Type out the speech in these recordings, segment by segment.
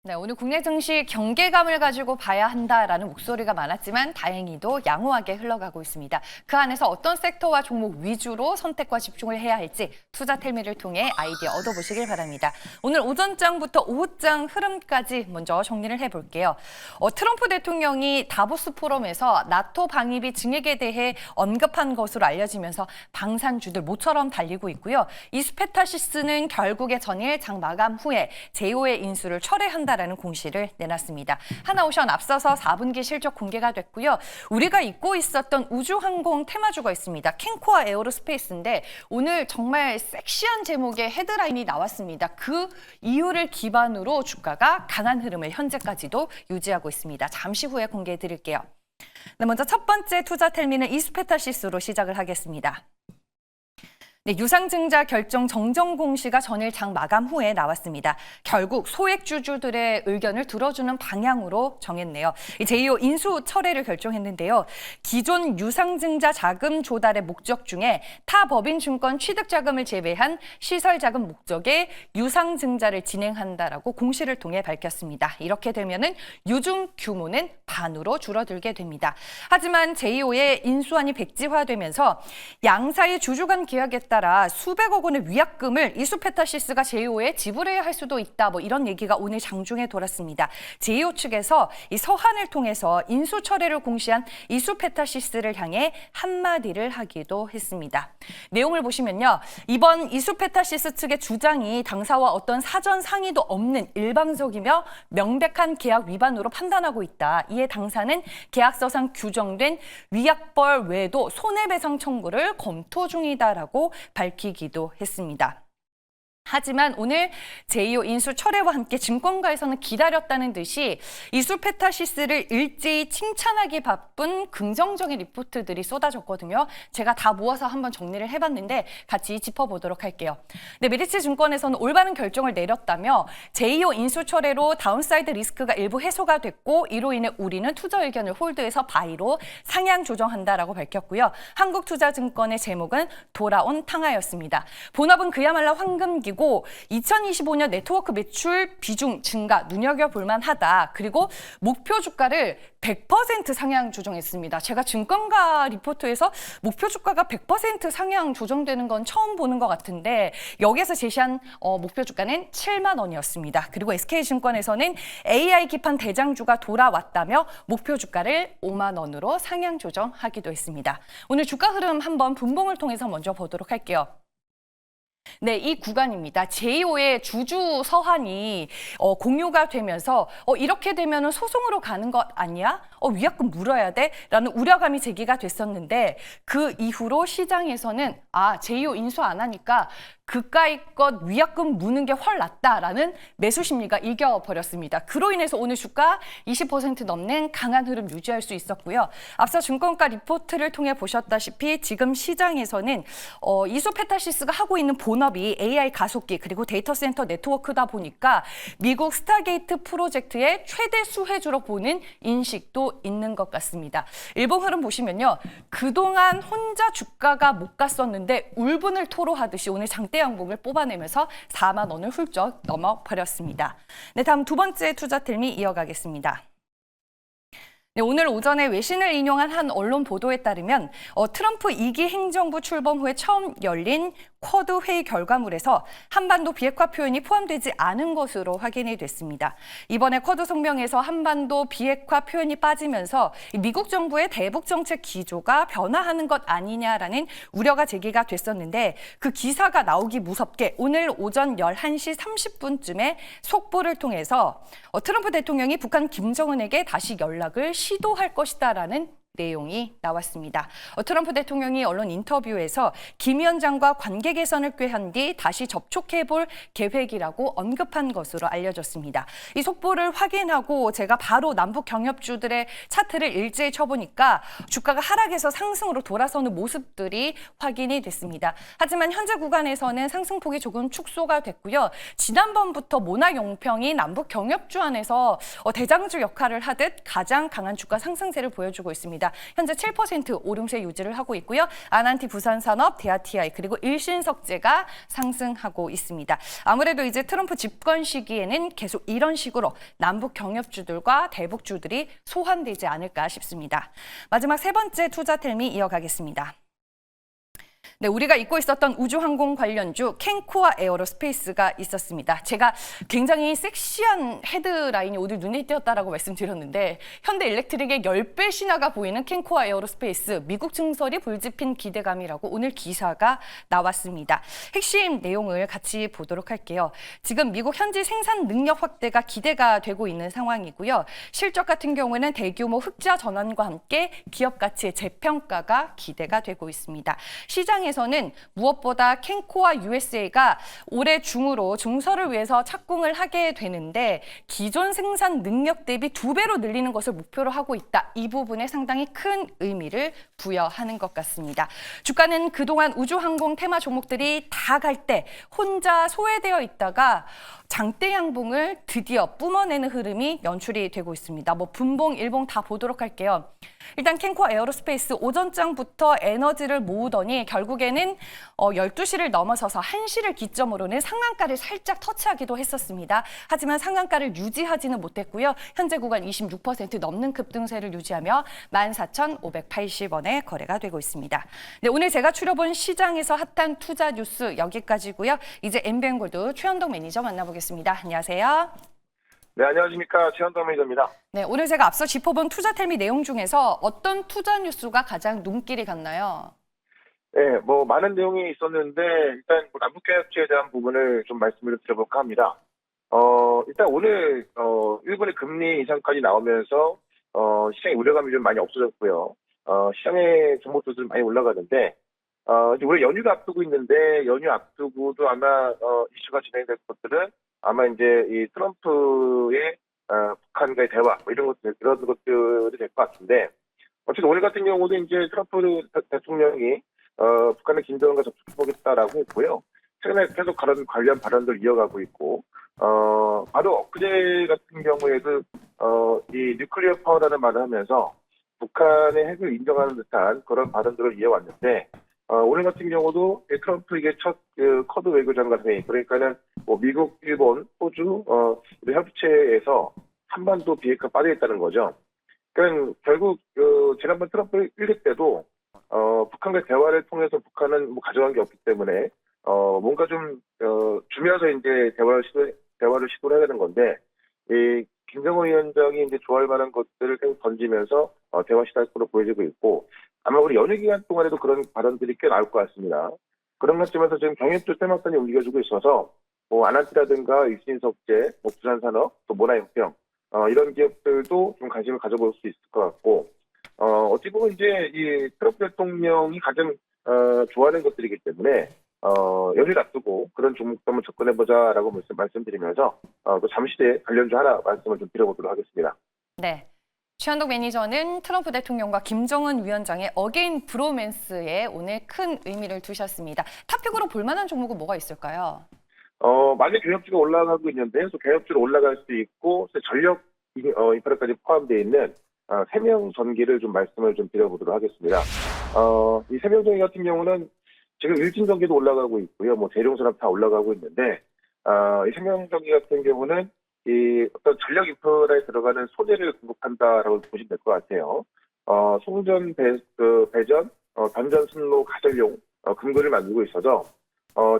네, 오늘 국내 증시 경계감을 가지고 봐야 한다라는 목소리가 많았지만 다행히도 양호하게 흘러가고 있습니다. 그 안에서 어떤 섹터와 종목 위주로 선택과 집중을 해야 할지 투자텔미를 통해 아이디어 얻어보시길 바랍니다. 오늘 오전장부터 오후장 흐름까지 먼저 정리를 해볼게요. 트럼프 대통령이 다보스 포럼에서 나토 방위비 증액에 대해 언급한 것으로 알려지면서 방산주들 모처럼 달리고 있고요. 이스페타시스는 결국에 전일 장 마감 후에 제이오의 인수를 철회한다라는 공시를 내놨습니다. 하나오션 앞서서 4분기 실적 공개가 됐고요. 우리가 잊고 있었던 우주항공 테마주가 있습니다. 캔코아 에어로스페이스인데 오늘 정말 섹시한 제목의 헤드라인이 나왔습니다. 그 이유를 기반으로 주가가 강한 흐름을 현재까지도 유지하고 있습니다. 잠시 후에 공개해 드릴게요. 네, 먼저 첫 번째 투자텔미는 이스페타시스로 시작을 하겠습니다. 네, 유상증자 결정 정정 공시가 전일 장 마감 후에 나왔습니다. 결국 소액주주들의 의견을 들어주는 방향으로 정했네요. 제이오 인수 철회를 결정했는데요. 기존 유상증자 자금 조달의 목적 중에 타 법인증권 취득자금을 제외한 시설자금 목적의 유상증자를 진행한다라고 공시를 통해 밝혔습니다. 이렇게 되면은 유증 규모는 반으로 줄어들게 됩니다. 하지만 제이오의 인수안이 백지화되면서 양사의 주주 간 계약에 따라 수백억 원의 위약금을 이스페타시스가 제이오에 지불해야 할 수도 있다. 이런 얘기가 오늘 장중에 돌았습니다. 제이오 측에서 이 서한을 통해서 인수 철회를 공시한 이스페타시스를 향해 한마디를 하기도 했습니다. 내용을 보시면요. 이번 이스페타시스 측의 주장이 당사와 어떤 사전 상의도 없는 일방적이며 명백한 계약 위반으로 판단하고 있다. 이에 당사는 계약서상 규정된 위약벌 외에도 손해배상 청구를 검토 중이다라고 밝히기도 했습니다. 하지만 오늘 제이오 인수 철회와 함께 증권가에서는 기다렸다는 듯이 이스페타시스를 일제히 칭찬하기 바쁜 긍정적인 리포트들이 쏟아졌거든요. 제가 다 모아서 한번 정리를 해봤는데 같이 짚어보도록 할게요. 네, 메리츠 증권에서는 올바른 결정을 내렸다며 제이오 인수 철회로 다운사이드 리스크가 일부 해소가 됐고 이로 인해 우리는 투자 의견을 홀드해서 바이로 상향 조정한다라고 밝혔고요. 한국투자증권의 제목은 돌아온 탕하였습니다. 본업은 그야말로 황금기고 2025년 네트워크 매출 비중 증가 눈여겨볼 만하다. 그리고 목표 주가를 100% 상향 조정했습니다. 제가 증권가 리포트에서 목표 주가가 100% 상향 조정되는 건 처음 보는 것 같은데 여기에서 제시한 목표 주가는 7만 원이었습니다. 그리고 SK증권에서는 AI 기판 대장주가 돌아왔다며 목표 주가를 5만 원으로 상향 조정하기도 했습니다. 오늘 주가 흐름 한번 분봉을 통해서 먼저 보도록 할게요. 네, 이 구간입니다. 제이오의 주주 서한이 공유가 되면서 이렇게 되면 소송으로 가는 것 아니야? 위약금 물어야 돼? 라는 우려감이 제기가 됐었는데 그 이후로 시장에서는 제이오 인수 안 하니까 그까이 것 위약금 무는 게 훨 낫다라는 매수 심리가 이겨버렸습니다. 그로 인해서 오늘 주가 20% 넘는 강한 흐름 유지할 수 있었고요. 앞서 증권가 리포트를 통해 보셨다시피 지금 시장에서는 이스페타시스가 하고 있는 본업이 AI 가속기 그리고 데이터 센터 네트워크다 보니까 미국 스타게이트 프로젝트의 최대 수혜주로 보는 인식도 있는 것 같습니다. 일본 흐름 보시면요. 그동안 혼자 주가가 못 갔었는데 울분을 토로하듯이 오늘 장대 양봉을 뽑아내면서 4만 원을 훌쩍 넘어버렸습니다. 네, 다음 두 번째 투자텔미 이어가겠습니다. 네, 오늘 오전에 외신을 인용한 한 언론 보도에 따르면 트럼프 2기 행정부 출범 후에 처음 열린 쿼드 회의 결과물에서 한반도 비핵화 표현이 포함되지 않은 것으로 확인이 됐습니다. 이번에 쿼드 성명에서 한반도 비핵화 표현이 빠지면서 미국 정부의 대북 정책 기조가 변화하는 것 아니냐라는 우려가 제기가 됐었는데 그 기사가 나오기 무섭게 오늘 오전 11시 30분쯤에 속보를 통해서 트럼프 대통령이 북한 김정은에게 다시 연락을 시도할 것이다라는 내용이 나왔습니다. 트럼프 대통령이 언론 인터뷰에서 김 위원장과 관계 개선을 꾀한 뒤 다시 접촉해볼 계획이라고 언급한 것으로 알려졌습니다. 이 속보를 확인하고 제가 바로 남북 경협주들의 차트를 일제히 쳐보니까 주가가 하락에서 상승으로 돌아서는 모습들이 확인이 됐습니다. 하지만 현재 구간에서는 상승폭이 조금 축소가 됐고요. 지난번부터 모나용평이 남북 경협주 안에서 대장주 역할을 하듯 가장 강한 주가 상승세를 보여주고 있습니다. 있습니다. 현재 7% 오름세 유지를 하고 있고요. 아난티 부산산업, 대아TI 그리고 일신석재가 상승하고 있습니다. 아무래도 이제 트럼프 집권 시기에는 계속 이런 식으로 남북 경협주들과 대북주들이 소환되지 않을까 싶습니다. 마지막 세 번째 투자 텔미 이어가겠습니다. 네, 우리가 잊고 있었던 우주항공 관련주 캔코아 에어로스페이스가 있었습니다. 제가 굉장히 섹시한 헤드라인이 오늘 눈에 띄었다라고 말씀드렸는데 현대 일렉트릭의 10배 신화가 보이는 캔코아 에어로스페이스 미국 증설이 불집힌 기대감이라고 오늘 기사가 나왔습니다. 핵심 내용을 같이 보도록 할게요. 지금 미국 현지 생산 능력 확대가 기대가 되고 있는 상황이고요. 실적 같은 경우는 대규모 흑자 전환과 함께 기업 가치의 재평가가 기대가 되고 있습니다. 시장에서는 무엇보다 캔코아 USA가 올해 중으로 증설을 위해서 착공을 하게 되는데 기존 생산 능력 대비 2배로 늘리는 것을 목표로 하고 있다. 이 부분에 상당히 큰 의미를 부여하는 것 같습니다. 주가는 그동안 우주항공 테마 종목들이 다 갈 때 혼자 소외되어 있다가 장대 양봉을 드디어 뿜어내는 흐름이 연출이 되고 있습니다. 분봉, 일봉 다 보도록 할게요. 일단 캔코아 에어로스페이스 오전장부터 에너지를 모으더니 결국에는 12시를 넘어서서 1시를 기점으로는 상한가를 살짝 터치하기도 했었습니다. 하지만 상한가를 유지하지는 못했고요. 현재 구간 26% 넘는 급등세를 유지하며 14,580원에 거래가 되고 있습니다. 네, 오늘 제가 추려본 시장에서 핫한 투자 뉴스 여기까지고요. 이제 엠비엔골드 최현동 매니저 만나보겠습니다. 안녕하세요. 네, 안녕하십니까. 최현동 매니저입니다. 네, 오늘 제가 앞서 짚어본 투자텔미 내용 중에서 어떤 투자 뉴스가 가장 눈길이 갔나요? 네, 많은 내용이 있었는데, 일단 남북경협주에 대한 부분을 좀 말씀을 드려볼까 합니다. 일단 오늘, 일본의 금리 인상까지 나오면서, 시장의 우려감이 좀 많이 없어졌고요. 시장의 정보들도 많이 올라가는데, 이제 올해 연휴가 앞두고 있는데, 연휴 앞두고도 아마, 이슈가 진행될 것들은 아마 이제 이 트럼프의 북한과의 대화 이런 것들이 될 것 같은데 어쨌든 오늘 같은 경우도 이제 트럼프 대통령이 북한의 김정은과 접촉해보겠다라고 했고요. 최근에 계속 그런 관련 발언들을 이어가고 있고 바로 엊그제 같은 경우에도 이 뉴클리어 파워라는 말을 하면서 북한의 핵을 인정하는 듯한 그런 발언들을 이어왔는데 오늘 같은 경우도 트럼프에게 첫 쿼드 외교장관 회의, 그러니까는 미국, 일본, 호주 협의체에서 한반도 비핵화 빠져있다는 거죠. 그러니까 결국 지난번 트럼프 1기 때도 북한과 대화를 통해서 북한은 가져간 게 없기 때문에 뭔가 좀 주면서 이제 대화를 시도를 해야 되는 건데 이 김정은 위원장이 이제 좋아할 만한 것들을 계속 던지면서 대화 시도로 보여지고 있고 아마 우리 연휴 기간 동안에도 그런 발언들이 꽤 나올 것 같습니다. 그런 관점에서 지금 경협주 테마선이 움직여주고 있어서 아난티라든가 일신석재, 부산산업, 또 모나영평 이런 기업들도 좀 관심을 가져볼 수 있을 것 같고 어찌 보면 이제 이 트럼프 대통령이 가장 좋아하는 것들이기 때문에 연휴를 앞두고 그런 종목도 한번 접근해보자라고 말씀드리면서 또 잠시 뒤에 관련주 하나 말씀을 좀 드려보도록 하겠습니다. 네. 최현동 매니저는 트럼프 대통령과 김정은 위원장의 어게인 브로맨스에 오늘 큰 의미를 두셨습니다. 탑픽으로 볼만한 종목은 뭐가 있을까요? 많은 경협주가 올라가고 있는데, 또 경협주로 올라갈 수 있고, 전력 인프라까지 포함되어 있는 세명전기를 좀 말씀을 좀 드려보도록 하겠습니다. 이 세명전기 같은 경우는 지금 일진전기도 올라가고 있고요, 대룡산업 다 올라가고 있는데, 이 세명전기 같은 경우는 이 어떤 전력 인프라에 들어가는 소재를 공급한다라고 보시면 될 것 같아요. 송전, 배전, 단전, 순로, 가전용 금고를 만들고 있어서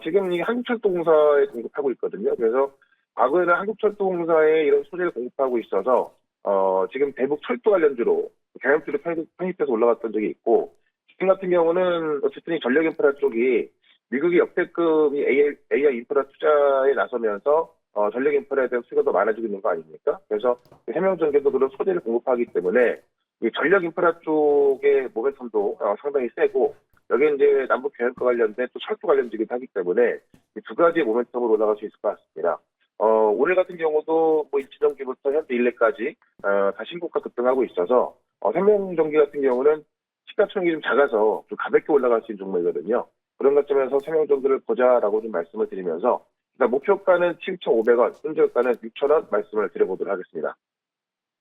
지금 이 한국철도공사에 공급하고 있거든요. 그래서 과거에는 한국철도공사에 이런 소재를 공급하고 있어서 지금 대북 철도 관련주로 경협주로 편입해서 올라갔던 적이 있고 지금 같은 경우는 어쨌든 이 전력 인프라 쪽이 미국이 역대급 AI 인프라 투자에 나서면서 전력 인프라에 대한 수요가 더 많아지고 있는 거 아닙니까? 그래서 해명전기도 그런 소재를 공급하기 때문에 이 전력 인프라 쪽의 모멘텀도 상당히 세고 여기에 이제 남북 경협과 관련된 또 철도 관련주기도 하기 때문에 이 두 가지의 모멘텀으로 올라갈 수 있을 것 같습니다. 오늘 같은 경우도 일지전기부터 현대 일레까지 다 신고가 급등하고 있어서 생명전기 같은 경우는 시가총액이 좀 작아서 좀 가볍게 올라갈 수 있는 종목이거든요. 그런 관점에서 생명전기를 보자라고 좀 말씀을 드리면서 일단 목표가는 7,500원, 현재가는 6,000원 말씀을 드려보도록 하겠습니다.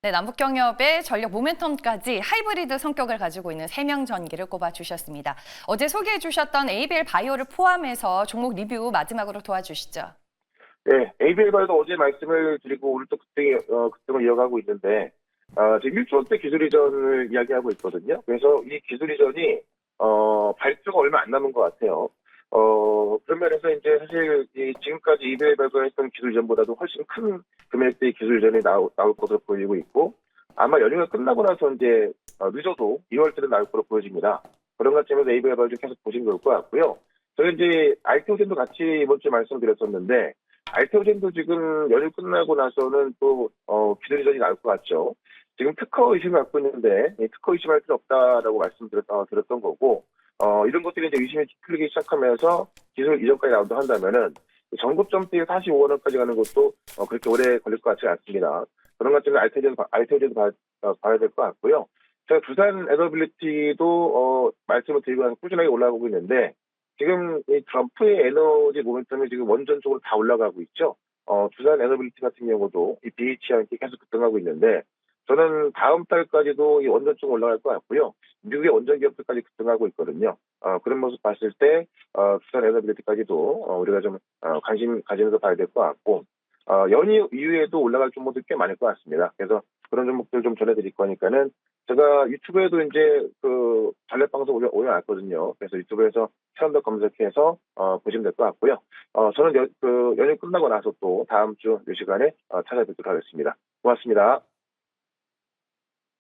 네, 남북경협의 전력 모멘텀까지 하이브리드 성격을 가지고 있는 3명 전기를 꼽아주셨습니다. 어제 소개해 주셨던 ABL 바이오를 포함해서 종목 리뷰 마지막으로 도와주시죠. 네, ABL 바이오도 어제 말씀을 드리고 오늘 또 급등을 이어가고 있는데 지금 1조원대 기술 이전을 이야기하고 있거든요. 그래서 이 기술 이전이 발표가 얼마 안 남은 것 같아요. 그런 면에서 이제 사실 지금까지 ABL 바이오가 했던 기술 이전보다도 훨씬 큰 금액대의 기술 이전이 나올 것으로 보이고 있고 아마 연휴가 끝나고 나서 이제 늦어도 2월달에 나올 것으로 보여집니다. 그런 관점에서 ABL 바이오 계속 보시면 좋을 것 같고요. 저희 이제 알테오젠도 같이 이번 주에 말씀드렸었는데 알테오젠도 지금 연휴 끝나고 나서는 또 기술 이전이 나올 것 같죠. 지금 특허 의심을 갖고 있는데 특허 의심할 필요 없다라고 드렸던 거고 이런 것들이 이제 의심이 풀리기 시작하면서 기술 이전까지 나온다 한다면은 정급점대에 45원까지 가는 것도 그렇게 오래 걸릴 것 같지 않습니다. 그런 것들은 알테오젠도 봐야 될 것 같고요. 제가 두산 에너빌리티도 말씀을 드리고 나서 꾸준하게 올라가고 있는데 지금 이 트럼프의 에너지 모멘텀이 지금 원전적으로 다 올라가고 있죠. 두산 에너빌리티 같은 경우도 이 BH와 함께 계속 급등하고 있는데 저는 다음 달까지도 이 원전 쪽 올라갈 것 같고요. 미국의 원전 기업들까지 급등하고 있거든요. 그런 모습 봤을 때 두산 에너빌리티까지도 우리가 좀 관심 가지면서 봐야 될 것 같고 연휴 이후에도 올라갈 종목들 꽤 많을 것 같습니다. 그래서 그런 종목들 좀 전해드릴 거니까는 제가 유튜브에도 이제 그 전략 방송 올려놨거든요. 그래서 유튜브에서 체험도 검색해서 보시면 될 것 같고요. 저는 연휴 끝나고 나서 또 다음 주 이 시간에 찾아뵙도록 하겠습니다. 고맙습니다.